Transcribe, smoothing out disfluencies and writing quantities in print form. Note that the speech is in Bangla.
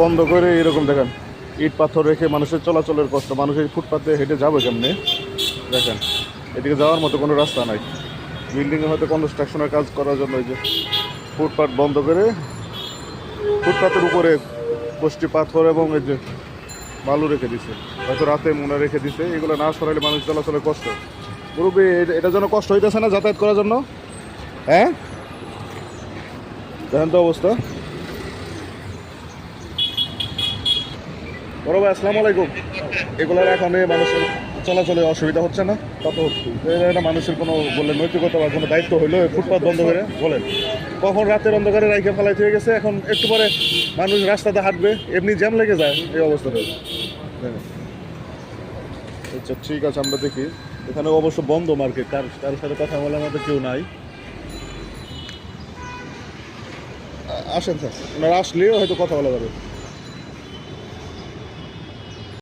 বন্ধ করে এরকম দেখেন ইট পাথর রেখে মানুষের চলাচলের কষ্ট, মানুষের ফুটপাতে হেঁটে যাবে কেমনে দেখেন, এদিকে যাওয়ার মতো কোনো রাস্তা নাই। বিল্ডিংয়ে হয়তো কনস্ট্রাকশনের কাজ করার জন্য এই যে ফুটপাত বন্ধ করে ফুটপাতের উপরে কষ্টি পাথর এবং এই যে বালু রেখে দিছে, হয়তো রাতে মনে রেখে দিছে। এগুলো না সরাইলে মানুষ চলাচলের কষ্ট। মুরব্বী এটার জন্য কষ্ট হইতেছে না যাতায়াত করার জন্য? হ্যাঁ দেখেন তো অবস্থা। বড় ভাই আসসালামু আলাইকুম। এগুলোর এখন মানুষের চলাচলে অসুবিধা হচ্ছে না? কত এটা মানুষের কোনো বললেন নৈতিকতা বা কোনো দায়িত্ব হইলো ফুটপাথ বন্ধ করে বলেন? কখন রাতের অন্ধকারে রাইখে ফেলাইতে হয়ে গেছে, এখন একটু পরে মানুষ রাস্তাতে হাঁটবে এমনি জ্যাম লেগে যায় এই অবস্থাটা। আচ্ছা ঠিক আছে, আমরা দেখি। এখানে অবশ্য বন্ধ মার্কেট, কার সাথে কথা বলার মতো কেউ নাই। আসেন স্যার, ওনারা আসলেও হয়তো কথা বলা যাবে।